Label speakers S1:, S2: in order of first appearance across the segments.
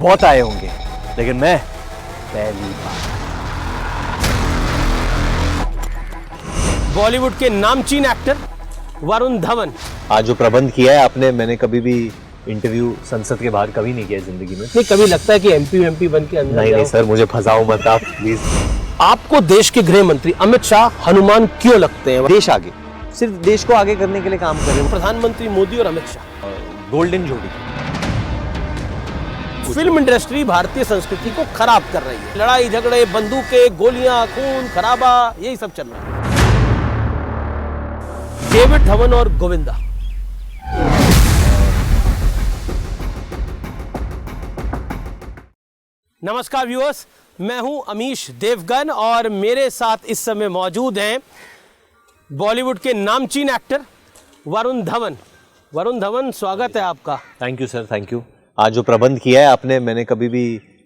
S1: बहुत आए होंगे लेकिन मैं पहली बार।
S2: बॉलीवुड के नामचीन एक्टर वरुण धवन।
S1: आज जो प्रबंध किया है आपने, मैंने कभी भी इंटरव्यू संसद के बाहर कभी नहीं किया जिंदगी में।
S2: नहीं, कभी लगता है कि एमपी बन के अंदर
S1: नहीं सर, मुझे फंसाओ मत आप प्लीज।
S2: आपको देश के गृह मंत्री अमित शाह हनुमान क्यों लगते हैं?
S1: देश आगे, सिर्फ देश को आगे करने के लिए काम कर रहे हैं।
S2: प्रधानमंत्री मोदी और अमित शाह
S1: गोल्डन जोड़ी।
S2: फिल्म इंडस्ट्री भारतीय संस्कृति को खराब कर रही है। लड़ाई झगड़े, बंदूकें, गोलियां, खून खराबा, यही सब चल रहा है। डेविड धवन और गोविंदा। नमस्कार व्यूअर्स, मैं हूं अमीश देवगन और मेरे साथ इस समय मौजूद हैं बॉलीवुड के नामचीन एक्टर वरुण धवन। वरुण धवन, स्वागत है आपका।
S1: Thank you sir, thank you. आज जो प्रबंध किया है आपने, मैंने कभी भी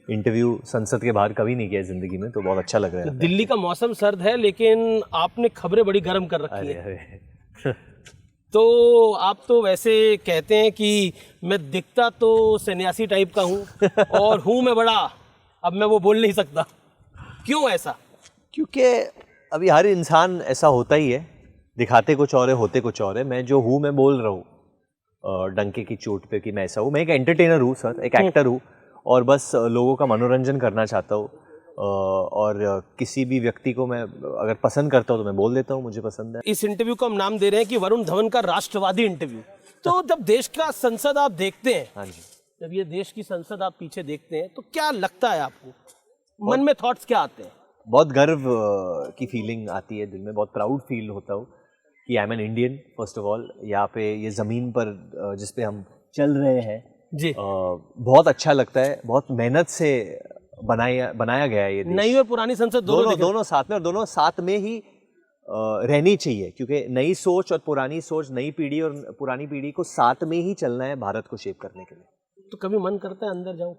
S1: इंटरव्यू संसद के बाहर कभी नहीं किया जिंदगी में, तो बहुत अच्छा लग रहा है।
S2: दिल्ली का मौसम सर्द है लेकिन आपने खबरें बड़ी गर्म कर रखी है।
S1: अरे
S2: तो आप तो वैसे कहते हैं कि मैं दिखता तो सन्यासी टाइप का हूँ और हूँ मैं बड़ा, अब मैं वो बोल नहीं सकता। क्यों ऐसा?
S1: क्योंकि अभी हर इंसान ऐसा होता ही है, दिखाते कुछ और है, होते कुछ और है। मैं जो हूँ मैं बोल रहा हूँ डंके की चोट पे कि मैं ऐसा हूँ। मैं एक एंटरटेनर हूँ सर, एक एक्टर हूँ और बस लोगों का मनोरंजन करना चाहता हूँ। और किसी भी व्यक्ति को मैं अगर पसंद करता हूँ तो मैं बोल देता हूँ मुझे पसंद है।
S2: इस इंटरव्यू को हम नाम दे रहे हैं कि वरुण धवन का राष्ट्रवादी इंटरव्यू। तो जब देश का संसद आप देखते हैं,
S1: हाँ जी,
S2: जब ये देश की संसद आप पीछे देखते हैं तो क्या लगता है आपको? मन में थॉट्स क्या आते हैं?
S1: बहुत गर्व की फीलिंग आती है दिल में, बहुत प्राउड फील होता हूँ कि I am an Indian first of all. यहाँ पे ये ज़मीन पर जिस पे हम चल रहे हैं
S2: जी,
S1: बहुत अच्छा लगता है। बहुत मेहनत से बनाया गया है ये देश।
S2: नई और पुरानी संसद
S1: दोनों साथ में, और दोनों साथ में ही रहनी चाहिए, क्योंकि नई सोच और पुरानी सोच, नई पीढ़ी और पुरानी पीढ़ी को साथ में ही चलना है भारत को शेप करने के लिए।
S2: तो कभी मन करता है अंदर जाऊं?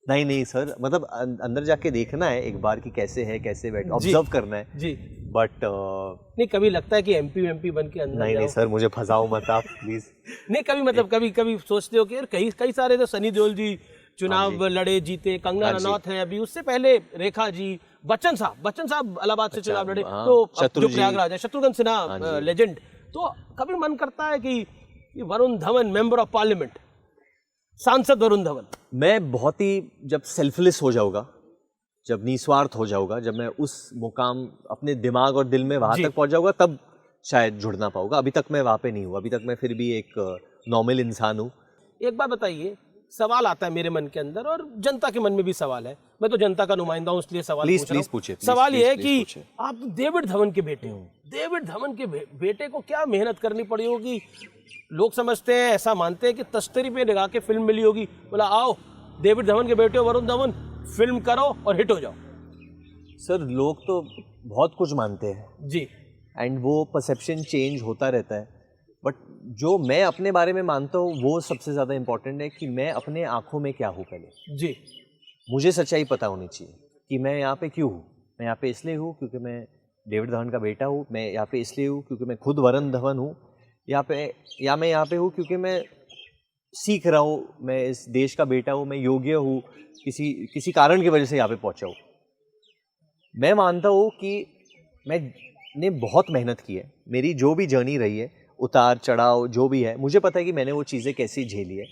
S1: नहीं सर, मतलब अंदर जाके देखना है एक बार कि कैसे है, कैसे बैठ, ऑब्जर्व करना है
S2: जी।
S1: बट
S2: नहीं, कभी लगता है कि एमपी बन के अंदर
S1: नहीं सर, मुझे फंसाओ मत आप प्लीज।
S2: नहीं, कभी मतलब कभी सोचते हो कि यार कई सारे तो सनी देओल जी चुनाव लड़े जीते, कंगना रनौत है अभी, उससे पहले रेखा जी, बच्चन साहब इलाहाबाद से चुनाव लड़े, तो जो प्रयागराज है, शत्रुघ्न सिन्हा लेजेंड। तो कभी मन करता है कि Varun Dhawan member of parliament, सांसद वरुण धवन।
S1: मैं बहुत ही जब सेल्फलेस हो जाऊंगा, जब निस्वार्थ हो जाऊंगा, जब मैं उस मुकाम अपने दिमाग और दिल में वहां तक पहुंच जाऊंगा, तब शायद जुड़ना पाऊंगा। अभी तक मैं वहां पे नहीं हूँ, अभी तक मैं फिर भी एक नॉर्मल इंसान हूँ।
S2: एक बात बताइए, सवाल आता है मेरे मन के अंदर और जनता के मन में भी सवाल है। मैं तो जनता का नुमाइंदा हूँ, इसलिए सवाल
S1: प्लीज पूछिए।
S2: सवाल ये है कि आप डेविड धवन के बेटे हो। डेविड धवन के बेटे को क्या मेहनत करनी पड़ी होगी? लोग समझते हैं, ऐसा मानते हैं कि तश्तरी पे लगा के फिल्म मिली होगी, बोला आओ डेविड धवन के बेटे हो वरुण धवन, फिल्म करो और हिट हो जाओ।
S1: सर, लोग तो बहुत कुछ मानते हैं
S2: जी,
S1: एंड वो परसेप्शन चेंज होता रहता है, बट जो मैं अपने बारे में मानता हूँ वो सबसे ज़्यादा इम्पोर्टेंट है कि मैं अपने आँखों में क्या हूँ। पहले
S2: जी, मुझे
S1: मुझे सच्चाई पता होनी चाहिए कि मैं यहाँ पे क्यों हूँ। मैं यहाँ पे इसलिए हूँ क्योंकि मैं डेविड धवन का बेटा हूँ। मैं यहाँ पे इसलिए हूँ क्योंकि मैं खुद वरुण धवन हूँ। या मैं यहाँ पे हूँ क्योंकि मैं सीख रहा हूँ, मैं इस देश का बेटा हूँ, मैं योग्य हूँ, किसी कारण की वजह से यहाँ पे पहुँचा हूँ। मैं मानता हूँ कि मैंने बहुत मेहनत की है, मेरी जो भी जर्नी रही है, उतार चढ़ाव जो भी है, मुझे पता है कि मैंने वो चीज़ें कैसी झेली है।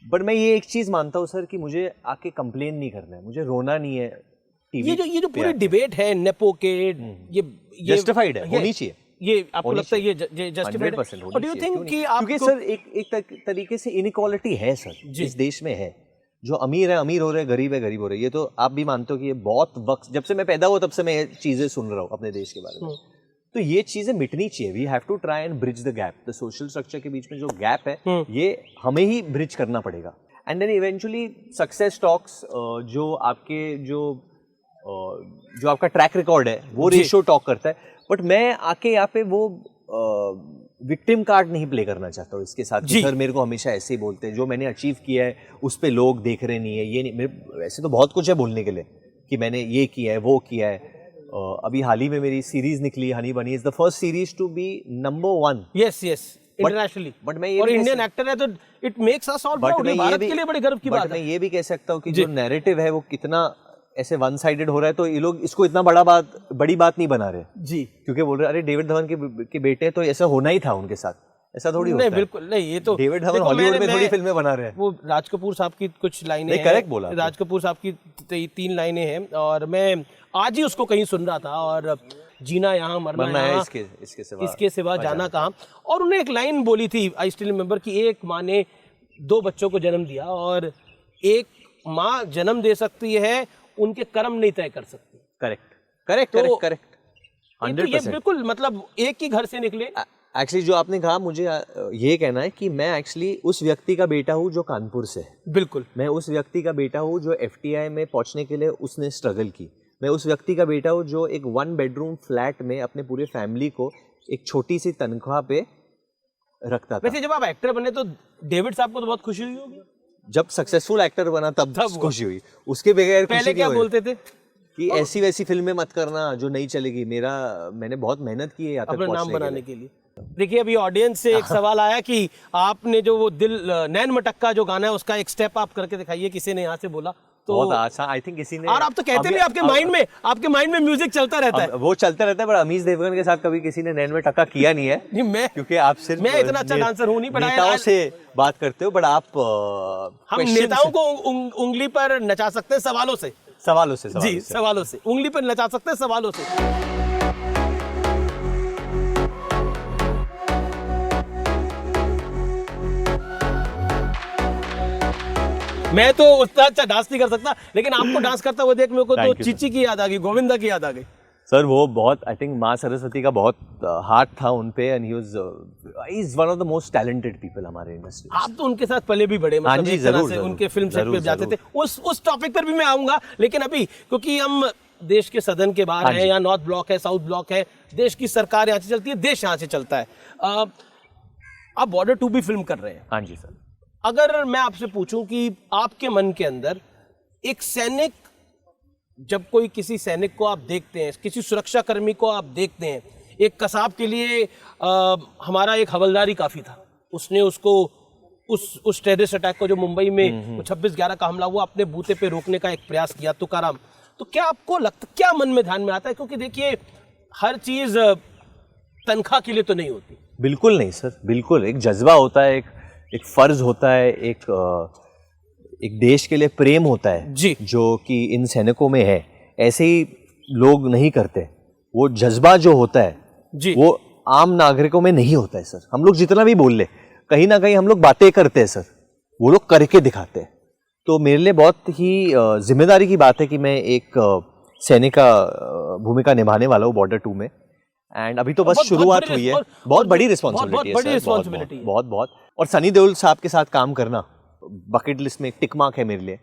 S1: बट मैं ये एक चीज़ मानता हूँ सर कि मुझे आके कंप्लेन नहीं करना है, मुझे रोना नहीं है।
S2: ये जो पूरी डिबेट है नेपो के, ये
S1: जस्टिफाइड है, होनी चाहिए।
S2: ये आपको लगता है ये जस्टिफाइड है? और डू यू थिंक कि
S1: क्योंकि सर एक तरीके से इनइक्वालिटी है सर इस देश में है। जो अमीर है अमीर हो रहे हैं, गरीब है गरीब हो रहे हैं। ये तो आप भी मानते हो कि ये बहुत वक्त, जब से मैं पैदा हुआ तब से मैं ये चीज़ें सुन रहा हूँ अपने देश के बारे में। तो ये चीज़ें मिटनी चाहिए। We have to try and bridge the gap. The social structure के बीच में जो गैप है ये हमें ही ब्रिज करना पड़ेगा। And then eventually success talks, जो आपका ट्रैक रिकॉर्ड है वो रेशियो टॉक करता है। बट मैं आके यहाँ पे वो विक्टिम कार्ड नहीं प्ले करना चाहता हूँ इसके साथ कि सर मेरे को हमेशा ऐसे ही बोलते हैं, जो मैंने अचीव किया है उस पे लोग देख रहे नहीं है, ये नहीं। मेरे वैसे तो बहुत कुछ है बोलने के लिए कि मैंने ये किया है, वो किया है। अभी हाल ही में मेरी सीरीज निकली Honey Bunny, is the first series to be number 1
S2: yes internationally,
S1: but मैं ये
S2: और
S1: भी
S2: इंडियन एक्टर है तो it makes us all proud, Bharat के लिए बड़े गर्व की बात
S1: मैं
S2: है।
S1: ये भी कह सकता हूँ कि जो नैरेटिव है वो कितना ऐसे वन साइडेड हो रहा है, तो ये लोग इसको इतना बड़ी बात नहीं बना रहे
S2: जी,
S1: क्योंकि बोल रहे अरे डेविड धवन के बेटे, तो ऐसा होना ही था उनके साथ, ऐसा थोड़ी होता
S2: नहीं
S1: है।
S2: बिल्कुल नहीं, ये तो
S1: डेविड धवन हॉलीवुड में थोड़ी फिल्में बना रहे हैं।
S2: वो राज कपूर साहब की कुछ लाइनें
S1: नहीं,
S2: हैं,
S1: करेक्ट बोला
S2: राज कपूर साहब की 3 लाइनें हैं, और मैं आज ही उसको कहीं सुन रहा था, और जीना यहाँ मरना
S1: है
S2: यहाँ,
S1: इसके
S2: सिवा जाना कहाँ। और उन्हें एक लाइन बोली थी, आई स्टिल रिमेंबर, कि एक माँ ने 2 बच्चों को जन्म दिया, और एक माँ जन्म दे सकती है, उनके कर्म नहीं तय कर सकती।
S1: करेक्ट 100%।
S2: ये बिल्कुल, मतलब एक ही घर से निकले।
S1: एक्चुअली जो आपने कहा, मुझे ये कहना है कि मैं एक्चुअली उस व्यक्ति का बेटा हूँ जो कानपुर से है।
S2: बिल्कुल,
S1: मैं उस व्यक्ति का बेटा हूँ जो FTI में पहुंचने के लिए उसने स्ट्रगल की। मैं उस व्यक्ति का बेटा हूँ जो एक 1 बेडरूम फ्लैट में अपने पूरे फैमिली को एक छोटी सी तनख्वाह पे रखता था।
S2: वैसे जब आप एक्टर बने तो डेविड साहब को तो बहुत खुशी हुई होगी।
S1: जब सक्सेसफुल एक्टर बना तब खुशी हुई, उसके बगैर
S2: पहले क्या बोलते थे
S1: कि ऐसी वैसी फिल्में मत करना जो नहीं चलेगी। मैंने बहुत मेहनत की है यहाँ तक
S2: अपना नाम
S1: पहुंचने
S2: बनाने के लिए। देखिए, अभी ऑडियंस से एक सवाल आया कि आपने जो वो दिल नैन मटक्का जो गाना है उसका एक स्टेप आप करके दिखाइए, किसी ने यहाँ से बोला तो।
S1: बहुत आसान, आई थिंक किसी ने।
S2: और आप तो कहते नहीं, आपके माइंड में म्यूजिक चलता रहता है।
S1: वो चलता रहता है, पर अमीश देवगन के साथ कभी किसी ने नैन में टक्का किया नहीं है।
S2: नहीं,
S1: क्योंकि आप सिर्फ
S2: मैं इतना अच्छा डांसर हूँ नहीं, पर
S1: नेताओं से बात करते हो, बट आप
S2: हम नेताओं को उंगली पर नचा सकते हैं सवालों से। जी, सवालों से उंगली पर नचा सकते हैं, सवालों से। मैं तो उतना अच्छा डांस नहीं कर सकता, लेकिन आपको डांस करता हुआ देख मेरे को तो चीची की याद आ गई, गोविंदा की याद आ गई।
S1: सर वो बहुत, आई थिंक माँ सरस्वती का बहुत हाथ था उन पे, and he is one of the most talented people हमारे इंडस्ट्री।
S2: आप तो उनके साथ पले भी बड़े, मतलब एक तरह से उनके फिल्म सेट पे जाते थे। उस टॉपिक पर भी मैं आऊंगा, लेकिन अभी क्योंकि हम देश के सदन के बाहर हैं, या नॉर्थ ब्लॉक है, साउथ ब्लॉक है, देश की सरकार यहाँ से चलती है, देश यहाँ से चलता है। आप बॉर्डर 2 भी फिल्म कर रहे हैं।
S1: हाँ जी सर।
S2: अगर मैं आपसे पूछूं कि आपके मन के अंदर एक सैनिक, जब कोई किसी सैनिक को आप देखते हैं, किसी सुरक्षा कर्मी को आप देखते हैं, एक कसाब के लिए हमारा एक हवलदारी काफी था, उसने उसको उस टेररिस्ट अटैक को जो मुंबई में 26/11 का हमला हुआ, अपने बूते पे रोकने का एक प्रयास किया, तुकाराम। तो क्या आपको लगता, क्या मन में ध्यान में आता है, क्योंकि देखिए हर चीज तनख्वाह के लिए तो नहीं होती।
S1: बिल्कुल नहीं सर, बिल्कुल एक जज्बा होता है, एक फर्ज होता है, एक देश के लिए प्रेम होता है
S2: जी,
S1: जो कि इन सैनिकों में है। ऐसे ही लोग नहीं करते, वो जज्बा जो होता है
S2: जी,
S1: वो आम नागरिकों में नहीं होता है सर। हम लोग जितना भी बोल ले, कहीं ना कहीं हम लोग बातें करते हैं सर, वो लोग करके दिखाते हैं। तो मेरे लिए बहुत ही जिम्मेदारी की बात है कि मैं एक सैनिक का भूमिका निभाने वाला हूँ बॉर्डर 2 में। एंड अभी तो बस शुरुआत हुई है, बहुत बड़ी रिस्पॉन्सिबिलिटी है, बहुत। और सनी देओल साहब के साथ काम करना बकेट लिस्ट में एक टिक मार्क है मेरे लिए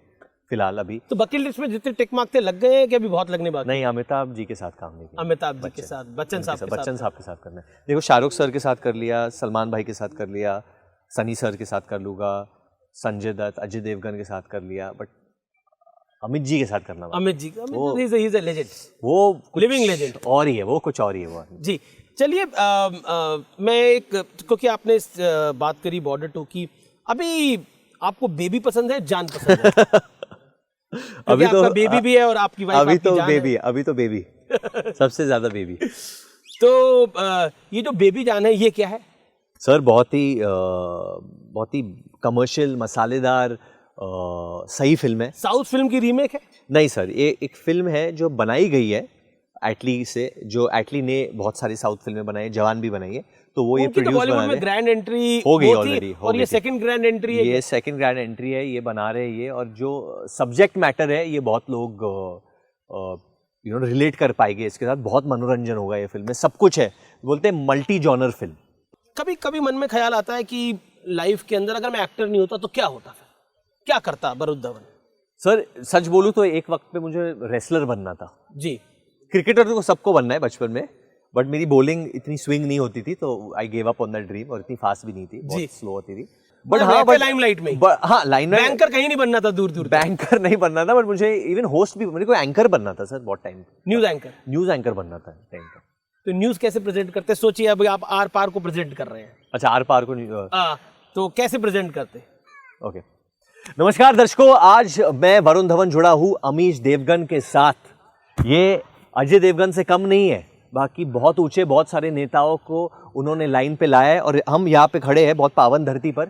S1: फिलहाल अभी।
S2: तो बकेट लिस्ट में जितने टिक मार्क थे लग गए हैं कि अभी बहुत लगने बाकी?
S1: नहीं, अमिताभ जी के साथ काम नहीं किया।
S2: अमिताभ जी के साथ, बच्चन साहब
S1: के साथ करना है। देखो, शाहरुख सर के साथ कर लिया, सलमान भाई के साथ कर लिया, सनी सर के साथ कर लूँगा, संजय दत्त, अजय देवगन के साथ कर लिया, बट अमित जी के साथ करना,
S2: Amit ji, he is a legend,
S1: वो
S2: लिविंग लेजेंड
S1: और ही है, वो कुछ और ही है वो
S2: जी। चलिए, मैं एक, क्योंकि आपने बात करी बॉर्डर 2 की, अभी आपको बेबी पसंद है, जान पसंद है? अभी तो बेबी भी है और आपकी वाइफ,
S1: अभी तो बेबी सबसे ज्यादा बेबी।
S2: तो ये जो बेबी जान है, ये क्या है
S1: सर? बहुत ही कमर्शियल, मसालेदार, सही फिल्म है।
S2: साउथ फिल्म की रीमेक है?
S1: नहीं सर, ये एक फिल्म है जो बनाई गई है एटली से, जो एटली ने बहुत सारी साउथ फिल्में बनाई, जवान भी बनाई है, तो वो ये प्रोड्यूस बना रहे हैं।
S2: ग्रैंड एंट्री
S1: हो गई ऑलरेडी,
S2: और ये सेकंड ग्रैंड एंट्री है।
S1: ये सेकंड ग्रैंड एंट्री है, ये बना रहे हैं ये, और जो सब्जेक्ट मैटर है ये बहुत लोग रिलेट कर पाएंगे इसके साथ। बहुत मनोरंजन होगा ये फिल्म में, सब कुछ है, बोलते हैं मल्टी जॉनर फिल्म।
S2: कभी कभी मन में ख्याल आता है कि लाइफ के अंदर अगर मैं एक्टर नहीं होता तो क्या होता, फिर क्या करता वरुण धवन?
S1: सर सच बोलूं तो एक वक्त पे मुझे रेसलर बनना था
S2: जी।
S1: क्रिकेटर तो सबको बनना है बचपन में, बट मेरी बॉलिंग इतनी स्विंग नहीं होती थी, तो I gave up on that dream, और इतनी फास्ट भी नहीं थी, बहुत स्लो होती थी।
S2: बट हाँ, लाइमलाइट में,
S1: हाँ, लाइमलाइट,
S2: बैंकर कहीं नहीं बनना था, दूर
S1: बैंकर नहीं बनना था, बट मुझे इवन होस्ट भी, मेरे को एंकर बनना था सर बहुत टाइम, न्यूज एंकर बनना था टाइम पर।
S2: तो न्यूज कैसे प्रेजेंट करते हैं? सोचिए अब आप आर पार को प्रेजेंट कर रहे हैं।
S1: अच्छा, आर पार को
S2: तो कैसे प्रेजेंट करते?
S1: ओके। नमस्कार दर्शकों, आज मैं वरुण धवन जुड़ा हूं अमीश देवगन के साथ। ये अजय देवगन से कम नहीं है, बाकी बहुत ऊंचे बहुत सारे नेताओं को उन्होंने लाइन पे लाया है और हम यहाँ पे खड़े हैं बहुत पावन धरती पर,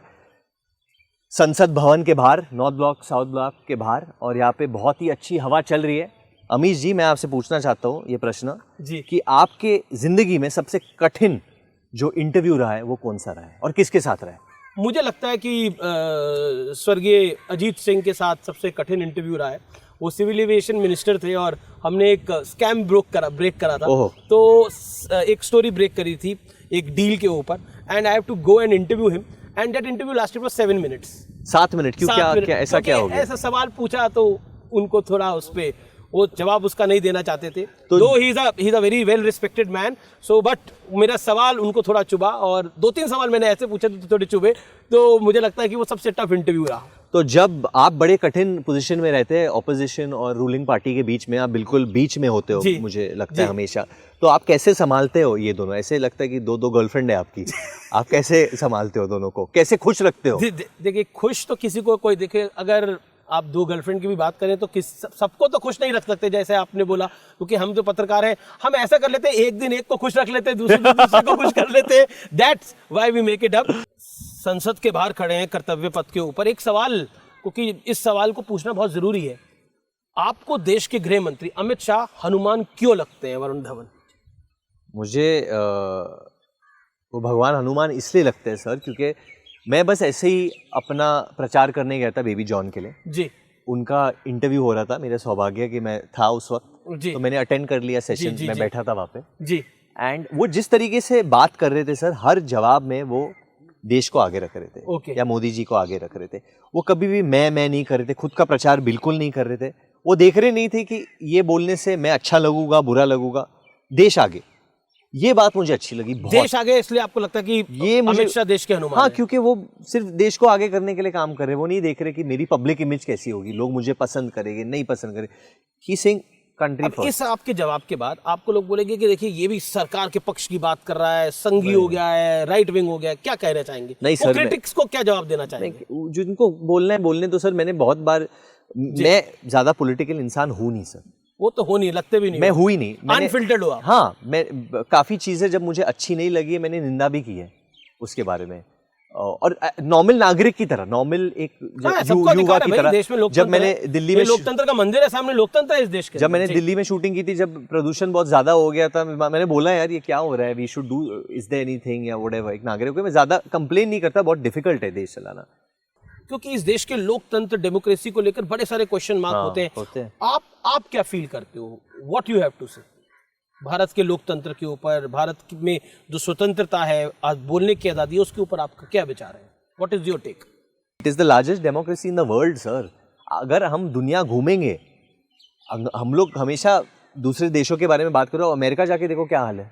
S1: संसद भवन के बाहर, नॉर्थ ब्लॉक साउथ ब्लॉक के बाहर, और यहाँ पे बहुत ही अच्छी हवा चल रही है। अमीश जी, मैं आपसे पूछना चाहता हूँ ये प्रश्न
S2: जी
S1: कि आपके जिंदगी में सबसे कठिन जो इंटरव्यू रहा है वो कौन सा रहा है और किसके साथ रहा है?
S2: मुझे लगता है कि स्वर्गीय अजीत सिंह के साथ सबसे कठिन इंटरव्यू रहा है। वो सिविल एविएशन मिनिस्टर थे और हमने एक स्कैम ब्रेक करा था। तो एक स्टोरी ब्रेक करी थी एक डील के ऊपर, and I have to go and interview him, and that interview lasted for 7 minutes.
S1: 7 minute? क्यों? क्या ऐसा क्या हो गया?
S2: ऐसा सवाल पूछा तो उनको थोड़ा उस पे वो जवाब उसका नहीं देना चाहते थे। तो he is a very well respected man, so but मेरा सवाल उनको थोड़ा चुभा, और 2-3 सवाल मैंने ऐसे पूछे तो थोड़े चुभे। तो मुझे लगता है कि वो सबसे टफ इंटरव्यू रहा।
S1: तो जब आप बड़े कठिन पोजीशन में रहते हैं, ऑपोजिशन और रूलिंग पार्टी के बीच में, आप बिल्कुल बीच में होते हो, मुझे लगता है हमेशा, तो आप कैसे संभालते हो ये दोनों? ऐसे लगता है कि दो गर्लफ्रेंड है आपकी। आप कैसे संभालते हो दोनों को, कैसे खुश रखते हो?
S2: देखिए, खुश तो किसी को कोई देखे, अगर आप 2 गर्लफ्रेंड की भी बात करें तो सबको तो खुश नहीं रख सकते, जैसे आपने बोला, क्योंकि हम जो पत्रकार हैं हम ऐसा कर लेते हैं, एक दिन एक को खुश रख लेते हैं, दूसरे को खुश कर लेते हैं। That's why we make it up. संसद के बाहर खड़े हैं कर्तव्य पथ के ऊपर, एक सवाल, क्योंकि इस सवाल को पूछना बहुत जरूरी है, आपको देश के गृह मंत्री अमित शाह हनुमान क्यों लगते हैं, वरुण धवन?
S1: मुझे वो भगवान हनुमान इसलिए लगते हैं सर, क्योंकि मैं बस ऐसे ही अपना प्रचार करने गया था बेबी जॉन के लिए
S2: जी।
S1: उनका इंटरव्यू हो रहा था, मेरा सौभाग्य कि मैं था उस वक्त, तो मैंने अटेंड कर लिया सेशन, मैं बैठा था वहाँ पे
S2: जी।
S1: एंड वो जिस तरीके से बात कर रहे थे सर, हर जवाब में वो देश को आगे रख रहे थे, या मोदी जी को आगे रख रहे थे। वो कभी भी मैं नहीं कर रहे थे, खुद का प्रचार बिल्कुल नहीं कर रहे थे। वो देख रहे नहीं थे कि ये बोलने से मैं अच्छा लगूंगा बुरा लगूंगा, देश आगे। ये बात मुझे अच्छी लगी बहुत।
S2: देश आगे इसलिए आपको लगता है कि ये अमित शाह देश के हनुमान?
S1: हाँ, क्योंकि वो सिर्फ देश को आगे करने के लिए काम कर रहे हैं, वो नहीं देख रहे कि मेरी पब्लिक इमेज कैसी होगी, लोग मुझे पसंद करेंगे नहीं पसंद करेंगे। ही सिंग कंट्री फर्स्ट।
S2: इस आपके जवाब के बाद आपको लोग बोलेंगे कि देखिए ये भी सरकार के पक्ष की बात कर रहा है, संघी हो गया है, राइट विंग हो गया है, क्या कहना चाहेंगे?
S1: नहीं सर,
S2: क्रिटिक्स को क्या जवाब देना चाहेंगे?
S1: जिनको बोलना है बोलने तो सर, मैंने बहुत बार, मैं ज्यादा पॉलिटिकल इंसान हूँ नहीं सर।
S2: वो तो हो नहीं, लगते भी नहीं,
S1: मैं हुई नहीं,
S2: अनफिल्टर्ड हुआ।
S1: हाँ, मैं काफी चीजें जब मुझे अच्छी नहीं लगी मैंने निंदा भी की है उसके बारे में, और नॉर्मल नागरिक की तरह, नॉर्मल एक युवा की तरह।
S2: देश में
S1: जब मैंने दिल्ली में,
S2: लोकतंत्र का मंदिर है सामने, लोकतंत्र है इस देश के।
S1: जब मैंने दिल्ली में शूटिंग की थी, जब प्रदूषण बहुत ज्यादा हो गया था, मैंने बोला यार ये क्या हो रहा है, we should do, is there anything या व्हाटएवर। एक नागरिक को मैं ज्यादा कंप्लेन नहीं करता, बहुत डिफिकल्ट है देश चलाना,
S2: क्योंकि इस देश के लोकतंत्र डेमोक्रेसी को लेकर बड़े सारे क्वेश्चन मार्क होते हैं। आप क्या फील करते हो, व्हाट यू हैव टू से भारत के लोकतंत्र के ऊपर, भारत में जो स्वतंत्रता है, आज बोलने की आजादी है, उसके ऊपर आपका क्या विचार है? What is your take?
S1: It is the largest democracy in the world sir. अगर हम दुनिया घूमेंगे, हम लोग हमेशा दूसरे देशों के बारे में बात करो, अमेरिका जाके देखो क्या हाल है,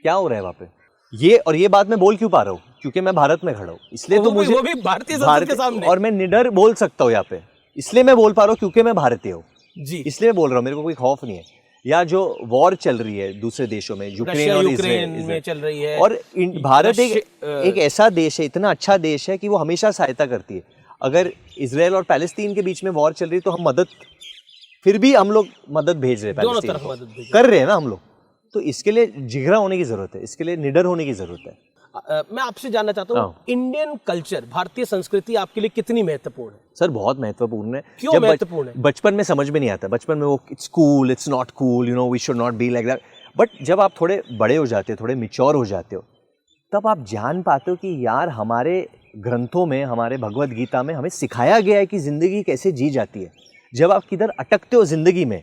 S1: क्या हो रहा है वहाँ पे। ये बात मैं बोल क्यों पा रहा हूँ? क्योंकि मैं भारत में खड़ा हूँ, इसलिए तो मुझे,
S2: वो भी भारतीय संसद के सामने,
S1: और मैं निडर बोल सकता हूँ यहाँ पे, इसलिए मैं बोल पा रहा हूँ क्योंकि मैं भारतीय हूँ
S2: जी,
S1: इसलिए बोल रहा हूँ, मेरे को कोई खौफ नहीं है। या जो वॉर चल रही है दूसरे देशों में, यूक्रेन और इजराइल में चल रही है, और भारत एक ऐसा देश है, इतना अच्छा देश है कि वो हमेशा सहायता करती है। अगर इजराइल और पैलेस्तीन के बीच में वॉर चल रही है तो हम मदद, फिर भी हम लोग मदद भेज रहे हैं,
S2: दोनों तरफ मदद
S1: कर रहे हैं ना हम लोग। तो इसके लिए जिगरा होने की जरूरत है, इसके लिए निडर होने की जरूरत है।
S2: मैं आपसे जानना चाहता हूँ, इंडियन कल्चर, भारतीय संस्कृति आपके लिए कितनी महत्वपूर्ण है?
S1: सर बहुत महत्वपूर्ण है।
S2: क्यों महत्वपूर्ण है?
S1: बचपन में समझ में नहीं आता, बचपन में वो it's cool, it's not cool, you know, we should not be like that. But जब आप थोड़े बड़े हो जाते हो, थोड़े मिच्योर हो जाते हो, तब आप जान पाते हो कि यार हमारे ग्रंथों में, हमारे भगवत गीता में हमें सिखाया गया है कि जिंदगी कैसे जी जाती है। जब आप किधर अटकते हो जिंदगी में,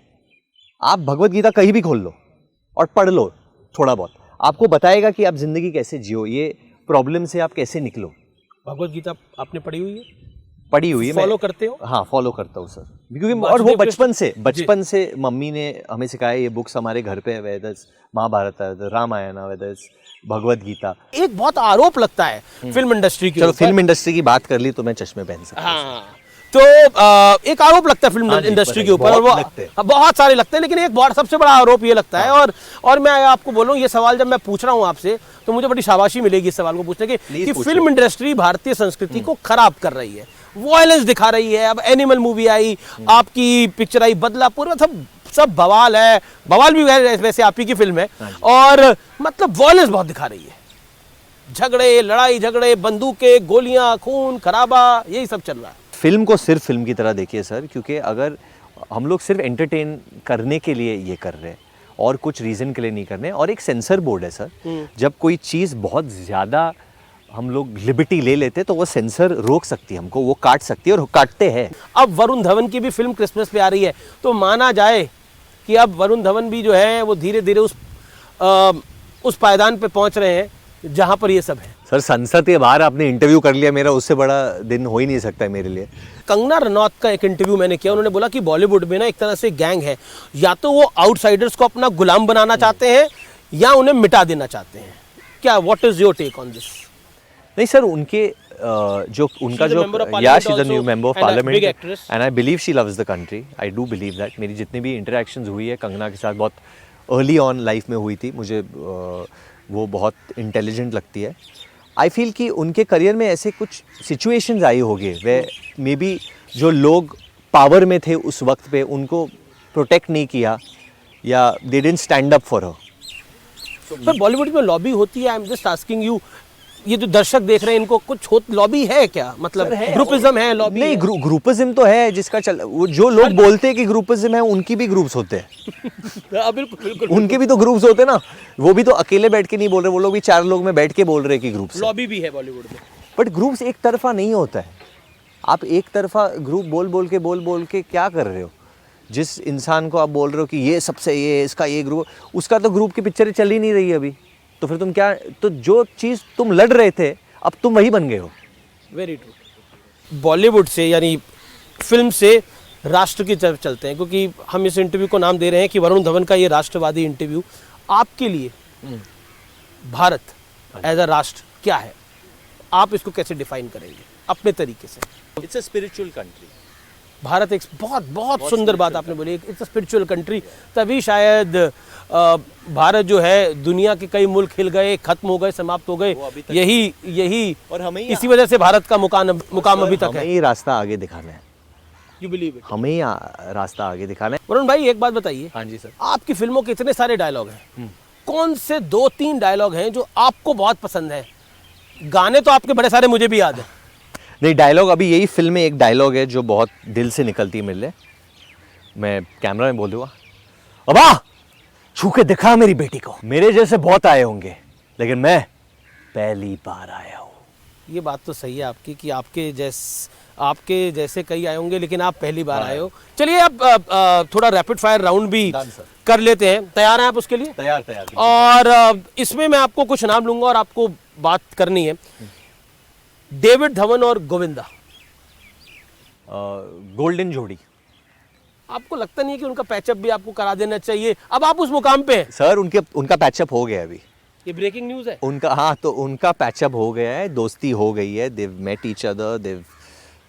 S1: आप भगवत गीता कहीं भी खोल लो और पढ़ लो थोड़ा बहुत, आपको बताएगा कि आप जिंदगी कैसे जियो, ये प्रॉब्लम से आप कैसे निकलो।
S2: भगवत गीता आपने पढ़ी हुई है?
S1: पढ़ी हुई है।
S2: फॉलो करते हो?
S1: हाँ, फॉलो करता हूँ सर, क्योंकि और वो बचपन से मम्मी ने हमें सिखाया, ये बुक्स हमारे घर पे है, वेदस, महाभारत, रामायण, वेदस, भगवत गीता।
S2: एक बहुत आरोप लगता है फिल्म इंडस्ट्री की,
S1: चलो फिल्म इंडस्ट्री की बात कर ली तो मैं चश्मे पहन सकता हूँ।
S2: हाँ, तो एक आरोप लगता है फिल्म इंडस्ट्री के ऊपर, और वो बहुत सारे लगते हैं, लेकिन एक बहुत सबसे बड़ा आरोप ये लगता है, और मैं आपको बोलूं, ये सवाल जब मैं पूछ रहा हूं आपसे तो मुझे बड़ी शाबाशी मिलेगी इस सवाल को पूछने की, कि फिल्म इंडस्ट्री भारतीय संस्कृति को खराब कर रही है, वॉयलेंस दिखा रही है। अब एनिमल मूवी आई, आपकी पिक्चर आई बदलापुर, सब बवाल है, बवाल भी वैसे आप ही की फिल्म है, और मतलब वॉयलेंस बहुत दिखा रही है, झगड़े, लड़ाई झगड़े, बंदूकें, गोलियां, खून खराबा, यही सब चल रहा है।
S1: फिल्म को सिर्फ फिल्म की तरह देखिए सर, क्योंकि अगर हम लोग सिर्फ एंटरटेन करने के लिए ये कर रहे हैं और कुछ रीज़न के लिए नहीं कर रहे हैं, और एक सेंसर बोर्ड है सर, जब कोई चीज़ बहुत ज़्यादा हम लोग लिबर्टी ले लेते तो वो सेंसर रोक सकती है हमको, वो काट सकती है और काटते हैं।
S2: अब वरुण धवन की भी फिल्म क्रिसमस पे आ रही है, तो माना जाए कि अब वरुण धवन भी जो है वो धीरे धीरे उस पायदान पे पहुंच रहे हैं जहां पर ये सब है।
S1: सर संसद के बाहर आपने इंटरव्यू कर लिया मेरा, उससे बड़ा दिन हो ही नहीं सकता है मेरे लिए।
S2: कंगना रनौत का एक इंटरव्यू मैंने किया, उन्होंने बोला कि बॉलीवुड में ना एक तरह से गैंग है, या तो वो आउटसाइडर्स को अपना गुलाम बनाना चाहते हैं या उन्हें मिटा देना चाहते हैं। क्या, what is your take on this?
S1: नहीं सर, उनके जो उनका जो या she is a new member of parliament and I believe she loves the country, I do believe that. मेरी जितनी भी इंटरेक्शंस हुई है कंगना के साथ, बहुत अर्ली ऑन लाइफ में हुई थी, मुझे वो बहुत इंटेलिजेंट लगती है। आई फील कि उनके करियर में ऐसे कुछ सिचुएशंस आई होंगे वे मे बी जो लोग पावर में थे उस वक्त पे उनको प्रोटेक्ट नहीं किया, या they didn't stand up for her.
S2: पर बॉलीवुड में लॉबी होती है, I am just asking you, ये जो दर्शक देख रहे हैं इनको लॉबी है क्या? मतलब ग्रुपिज्म है, लॉबी
S1: नहीं? ग्रुपिज्म तो है जिसका वो जो लोग बोलते हैं कि ग्रुपिज्म है, उनकी भी ग्रुप्स होते हैं।
S2: बिल्कुल,
S1: उनके भी तो ग्रुप्स होते हैं ना, वो भी तो अकेले बैठ के नहीं बोल रहे, वो लोग भी 4 लोग में बैठ के बोल रहे हैं कि ग्रुप्स।
S2: लॉबी भी है बॉलीवुड में,
S1: बट ग्रुप्स एक तरफा नहीं होता है। आप एक तरफा ग्रुप बोल के क्या कर रहे हो? जिस इंसान को आप बोल रहे हो कि ये सबसे ये इसका ये ग्रुप, उसका तो ग्रुप की पिक्चर चल ही नहीं रही है अभी, तो फिर तुम क्या, तो जो चीज़ तुम लड़ रहे थे अब तुम वही बन गए हो।
S2: Very true. बॉलीवुड से यानी फिल्म से राष्ट्र की तरफ चलते हैं, क्योंकि हम इस इंटरव्यू को नाम दे रहे हैं कि वरुण धवन का ये राष्ट्रवादी इंटरव्यू। आपके लिए भारत एज अ राष्ट्र क्या है? आप इसको कैसे डिफाइन करेंगे अपने तरीके से?
S1: It's a spiritual country.
S2: Bharat एक बहुत सुंदर बात आपने बोली, इट्स अ स्पिरिचुअल कंट्री। तभी शायद भारत जो है, दुनिया के कई मुल्क हिल गए, खत्म हो गए, समाप्त हो गए, यही और हमें इसी वजह से भारत का मुकाम अभी तक है।
S1: हमें ही रास्ता आगे दिखाना है।
S2: You believe it?
S1: हमें ही रास्ता आगे दिखाना है।
S2: वरुण भाई एक बात बताइए।
S1: हाँ जी सर।
S2: आपकी फिल्मों के इतने सारे डायलॉग हैं, कौन से 2-3 डायलॉग हैं जो आपको बहुत पसंद है? गाने तो आपके बड़े सारे मुझे भी याद है।
S1: नहीं, डायलॉग अभी यही फिल्म में एक डायलॉग है जो बहुत दिल से निकलती है मेरे लिए, मैं कैमरा में बोल दूंगा। अबा छू के दिखा मेरी बेटी को, मेरे जैसे बहुत आए होंगे लेकिन मैं पहली बार आया हूँ।
S2: ये बात तो सही है आपकी कि आपके जैसे कई आए होंगे लेकिन आप पहली बार आए हो। चलिए अब थोड़ा रैपिड फायर राउंड भी कर लेते हैं। तैयार हैं आप उसके लिए?
S1: तैयार।
S2: और इसमें मैं आपको कुछ नाम लूंगा और आपको बात करनी है। डेविड धवन और गोविंदा,
S1: गोल्डन जोड़ी।
S2: आपको लगता नहीं है कि उनका पैचअप भी आपको करा देना चाहिए? अब आप उस मुकाम पे हैं।
S1: सर उनका पैचअप हो गया अभी।
S2: ये ब्रेकिंग न्यूज़ है।
S1: तो उनका पैचअप हो गया है, दोस्ती हो गई है, they've met each other, they've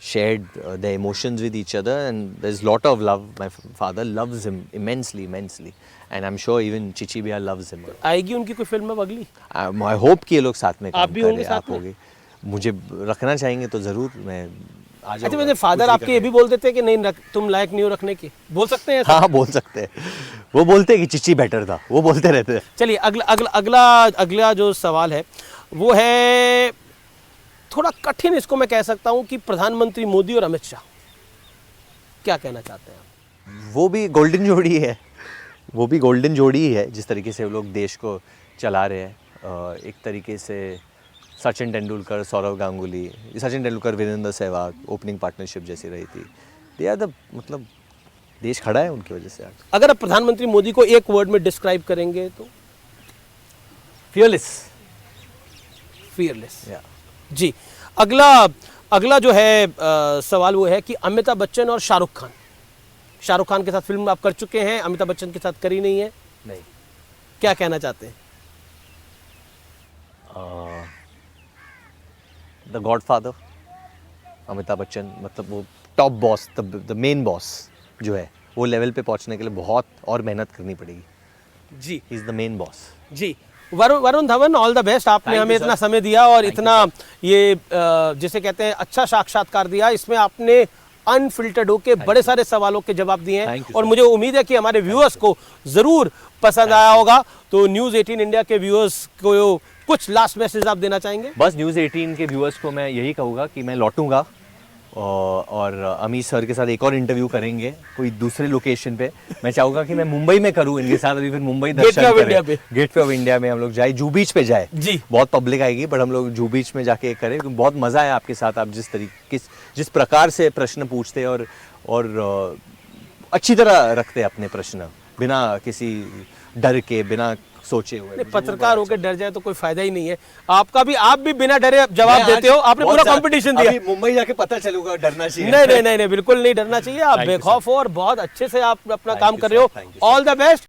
S1: shared their emotions with each other and there's lot of love. My father loves him immensely and I'm sure even Chichi Bhaiya loves him.
S2: आएगी उनकी कोई फिल्म अब अगली?
S1: I hope कि ये लोग साथ में काम
S2: आप भी होंगे
S1: करें।
S2: साथ
S1: आप
S2: में?
S1: होगे, मुझे रखना चाहेंगे तो ज़रूर मैं आ जाऊँगा।
S2: अच्छा, मेरे फादर आपके ये भी बोल देते हैं कि नहीं तुम लायक नहीं हो रखने की, बोल सकते हैं?
S1: हाँ बोल सकते हैं, वो बोलते हैं कि चिची बेटर था, वो बोलते रहते हैं।
S2: चलिए अगला जो सवाल है वो है थोड़ा कठिन, इसको मैं कह सकता हूँ कि प्रधानमंत्री मोदी और अमित शाह, क्या कहना चाहते हैं?
S1: वो भी गोल्डन जोड़ी ही है, जिस तरीके से वो लोग देश को चला रहे हैं। एक तरीके से सचिन तेंदुलकर, सौरव गांगुली, सचिन तेंदुलकर, वीरेंद्र सहवाग ओपनिंग पार्टनरशिप जैसी रही थी। दे आर द, मतलब देश खड़ा है उनकी वजह से।
S2: अगर आप प्रधानमंत्री मोदी को एक वर्ड में डिस्क्राइब करेंगे तो?
S1: फियरलेस।
S2: जी। अगला जो है सवाल वो है कि अमिताभ बच्चन और शाहरुख खान के साथ फिल्म आप कर चुके हैं, अमिताभ बच्चन के साथ करी नहीं है।
S1: नहीं।
S2: क्या कहना चाहते हैं?
S1: द गॉडफादर, अमिताभ बच्चन, मतलब वो top boss, the main boss जो है, वो लेवल पे पहुंचने के लिए बहुत और मेहनत करनी पड़ेगी.
S2: जी
S1: he is the main boss.
S2: जी. Varun Dhawan, all the best. आपने हमें इतना समय दिया और इतना ये जिसे कहते हैं अच्छा साक्षात्कार दिया. इसमें आपने अनफिल्टर्ड होके बड़े सारे सवालों के जवाब दिए हैं और मुझे उम्मीद है कि हमारे व्यूअर्स को जरूर पसंद आया होगा. तो न्यूज़ 18 इंडिया के व्यूअर्स को कुछ लास्ट मैसेज आप देना चाहेंगे?
S1: बस न्यूज़ 18 के व्यूअर्स को मैं यही कहूँगा कि मैं लौटूंगा और अमीश सर के साथ एक और इंटरव्यू करेंगे कोई दूसरे लोकेशन पे. मैं चाहूँगा कि मैं मुंबई में करूँ इनके साथ. अभी फिर मुंबई दर्शन करें, गेटवे ऑफ इंडिया में हम लोग जाए, जू बीच पे जाए.
S2: जी.
S1: बहुत पब्लिक आएगी बट हम लोग जू बीच में जाके करें, क्योंकि बहुत मज़ा है आपके साथ. आप जिस प्रकार से प्रश्न पूछते और अच्छी तरह रखते अपने प्रश्न, बिना किसी डर के, बिना सोचे हुए.
S2: पत्रकार होकर डर जाए तो कोई फायदा ही नहीं है. आप भी बिना डरे जवाब देते हो. आपने पूरा कंपटीशन दिया.
S1: मुंबई जाके पता चलूगा, डरना चाहिए.
S2: नहीं, बिल्कुल नहीं डरना चाहिए. आप बेखौफ हो और बहुत अच्छे से आप अपना काम कर रहे हो. All the best.